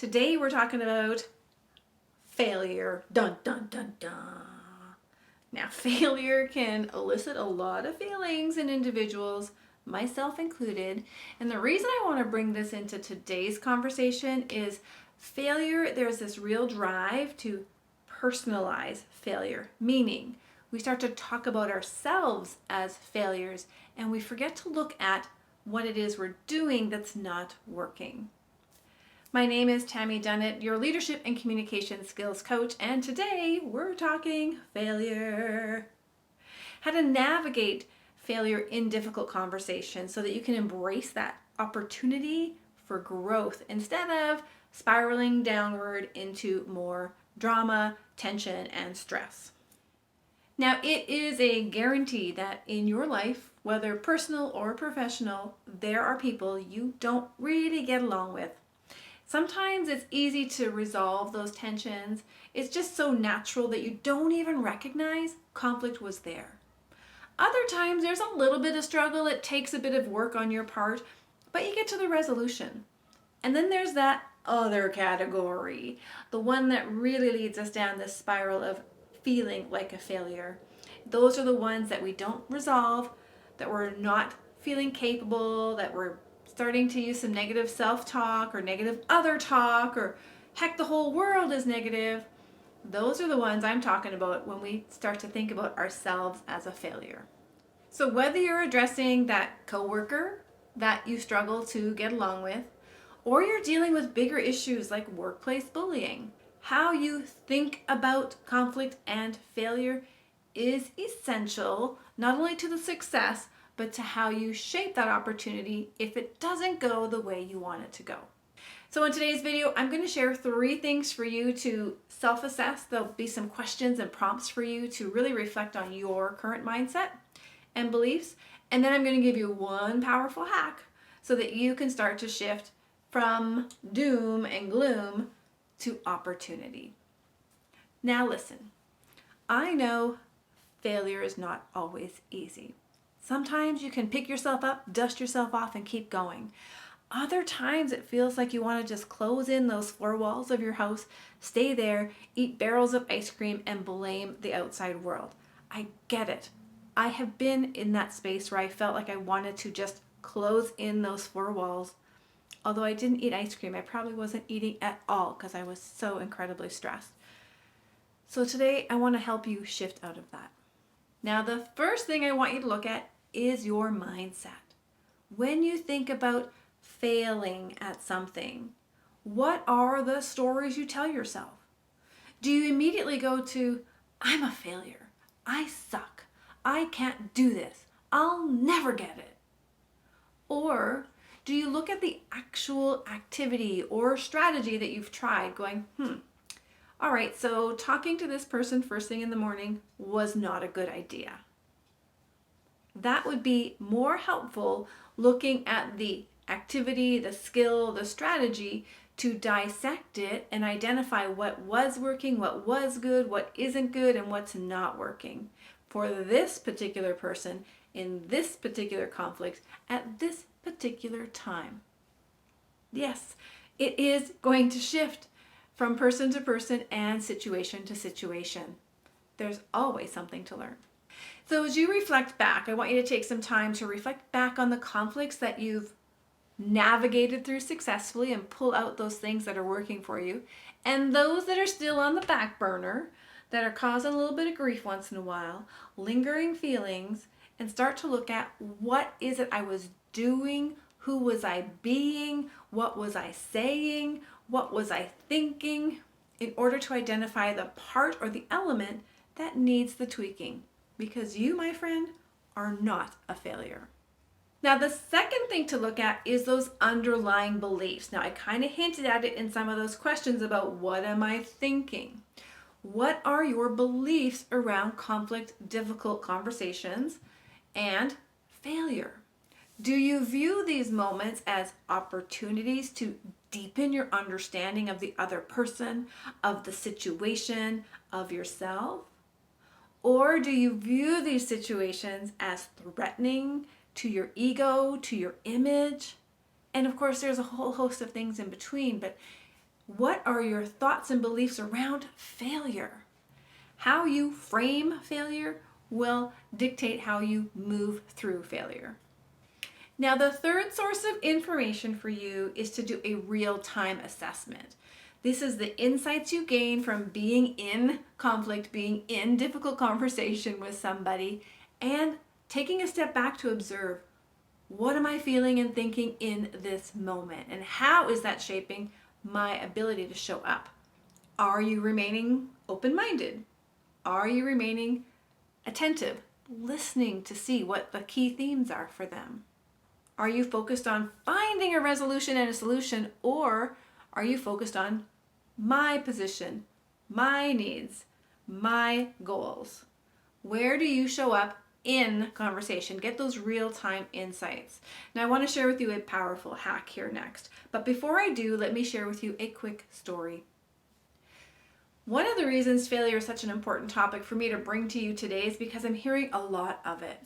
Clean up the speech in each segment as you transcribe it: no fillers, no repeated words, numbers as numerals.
Today we're talking about failure. Dun dun dun dun. Now, failure can elicit a lot of feelings in individuals, myself included. And the reason I want to bring this into today's conversation is failure, there's this real drive to personalize failure, meaning we start to talk about ourselves as failures and we forget to look at what it is we're doing that's not working. My name is Tammy Dunnett, your leadership and communication skills coach, and today we're talking failure. How to navigate failure in difficult conversations so that you can embrace that opportunity for growth instead of spiraling downward into more drama, tension, and stress. Now, it is a guarantee that in your life, whether personal or professional, there are people you don't really get along with. Sometimes it's easy to resolve those tensions. It's just so natural that you don't even recognize conflict was there. Other times there's a little bit of struggle. It takes a bit of work on your part, but you get to the resolution. And then there's that other category, the one that really leads us down this spiral of feeling like a failure. Those are the ones that we don't resolve, that we're not feeling capable, that we're starting to use some negative self-talk or negative other talk, or heck, the whole world is negative. Those are the ones I'm talking about when we start to think about ourselves as a failure. So whether you're addressing that coworker that you struggle to get along with, or you're dealing with bigger issues like workplace bullying, how you think about conflict and failure is essential not only to the success, but to how you shape that opportunity if it doesn't go the way you want it to go. So in today's video, I'm going to share 3 things for you to self-assess. There'll be some questions and prompts for you to really reflect on your current mindset and beliefs. And then I'm going to give you one powerful hack so that you can start to shift from doom and gloom to opportunity. Now listen, I know failure is not always easy. Sometimes you can pick yourself up, dust yourself off, and keep going. Other times it feels like you want to just close in those 4 walls of your house, stay there, eat barrels of ice cream, and blame the outside world. I get it. I have been in that space where I felt like I wanted to just close in those 4 walls. Although I didn't eat ice cream, I probably wasn't eating at all because I was so incredibly stressed. So today I want to help you shift out of that. Now, the first thing I want you to look at is your mindset. When you think about failing at something, what are the stories you tell yourself? Do you immediately go to, I'm a failure, I suck, I can't do this, I'll never get it? Or do you look at the actual activity or strategy that you've tried going, all right, so talking to this person first thing in the morning was not a good idea. That would be more helpful looking at the activity, the skill, the strategy to dissect it and identify what was working, what was good, what isn't good, and what's not working for this particular person in this particular conflict at this particular time. Yes, it is going to shift from person to person and situation to situation. There's always something to learn. So as you reflect back, I want you to take some time to reflect back on the conflicts that you've navigated through successfully and pull out those things that are working for you, and those that are still on the back burner, that are causing a little bit of grief once in a while, lingering feelings, and start to look at what is it I was doing, who was I being, what was I saying, what was I thinking, in order to identify the part or the element that needs the tweaking. Because you, my friend, are not a failure. Now, the second thing to look at is those underlying beliefs. Now, I kind of hinted at it in some of those questions about what am I thinking? What are your beliefs around conflict, difficult conversations, and failure? Do you view these moments as opportunities to deepen your understanding of the other person, of the situation, of yourself? Or do you view these situations as threatening to your ego, to your image? And of course, there's a whole host of things in between, but What are your thoughts and beliefs around failure? How you frame failure will dictate how you move through failure. Now, the third source of information for you is to do a real-time assessment. This is the insights you gain from being in conflict, being in difficult conversation with somebody, and taking a step back to observe, what am I feeling and thinking in this moment? And how is that shaping my ability to show up? Are you remaining open-minded? Are you remaining attentive, listening to see what the key themes are for them? Are you focused on finding a resolution and a solution, or are you focused on my position, my needs, my goals? Where do you show up in conversation? Get those real-time insights. Now, I want to share with you a powerful hack here next. But before I do, let me share with you a quick story. One of the reasons failure is such an important topic for me to bring to you today is because I'm hearing a lot of it.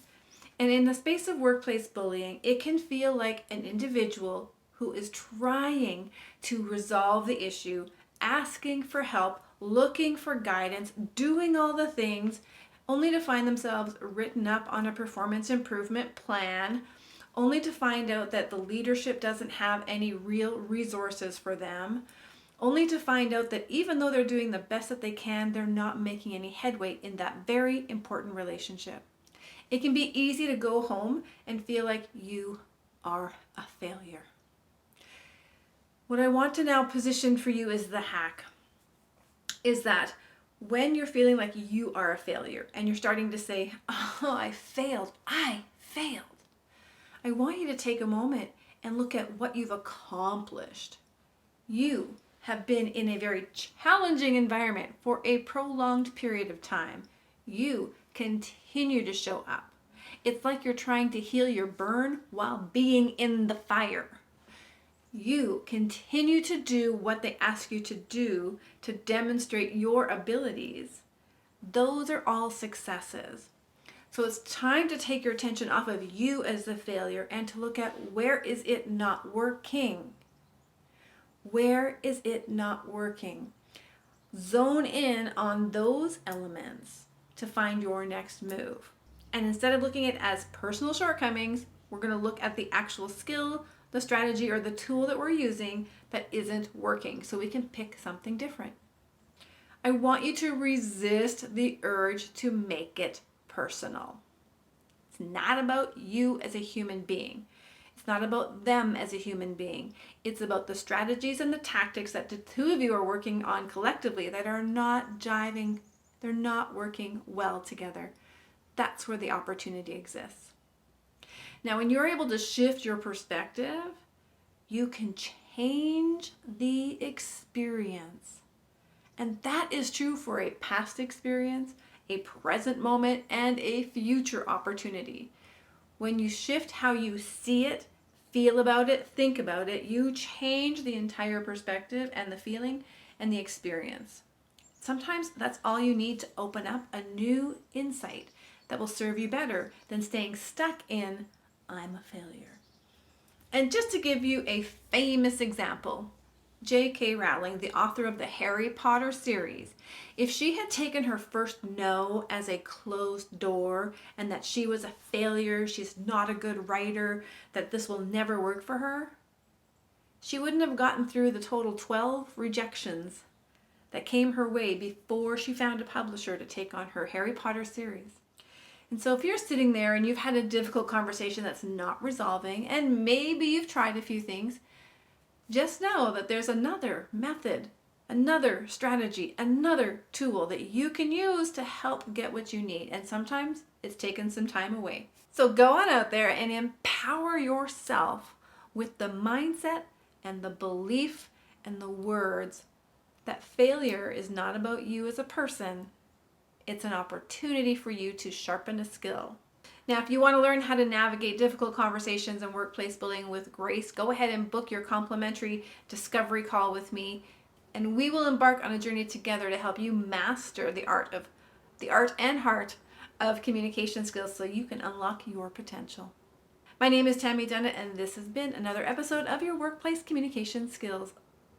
And in the space of workplace bullying, it can feel like an individual who is trying to resolve the issue, asking for help, looking for guidance, doing all the things, only to find themselves written up on a performance improvement plan, only to find out that the leadership doesn't have any real resources for them, only to find out that even though they're doing the best that they can, they're not making any headway in that very important relationship. It can be easy to go home and feel like you are a failure. What I want to now position for you is the hack, is that when you're feeling like you are a failure and you're starting to say, oh, I failed, I want you to take a moment and look at what you've accomplished. You have been in a very challenging environment for a prolonged period of time. You continue to show up. It's like you're trying to heal your burn while being in the fire. You continue to do what they ask you to do to demonstrate your abilities. Those are all successes. So it's time to take your attention off of you as the failure and to look at, where is it not working? Where is it not working? Zone in on those elements to find your next move. And instead of looking at it as personal shortcomings, we're going to look at the actual skill, the strategy, or the tool that we're using that isn't working, so we can pick something different. I want you to resist the urge to make it personal. It's not about you as a human being. It's not about them as a human being. It's about the strategies and the tactics that the two of you are working on collectively that are not jiving. They're not working well together. That's where the opportunity exists. Now, when you're able to shift your perspective, you can change the experience. And that is true for a past experience, a present moment, and a future opportunity. When you shift how you see it, feel about it, think about it, you change the entire perspective and the feeling and the experience. Sometimes that's all you need to open up a new insight that will serve you better than staying stuck in, I'm a failure. And just to give you a famous example, J.K. Rowling, the author of the Harry Potter series, if she had taken her first no as a closed door and that she was a failure, she's not a good writer, that this will never work for her, she wouldn't have gotten through the total 12 rejections that came her way before she found a publisher to take on her Harry Potter series. And so if you're sitting there and you've had a difficult conversation that's not resolving, and maybe you've tried a few things, just know that there's another method, another strategy, another tool that you can use to help get what you need. And sometimes it's taken some time away. So go on out there and empower yourself with the mindset and the belief and the words that failure is not about you as a person. It's an opportunity for you to sharpen a skill. Now, if you want to learn how to navigate difficult conversations and workplace bullying with grace, go ahead and book your complimentary discovery call with me, and we will embark on a journey together to help you master the art and heart of communication skills so you can unlock your potential. My name is Tammy Dunnett, and this has been another episode of your Workplace Communication Skills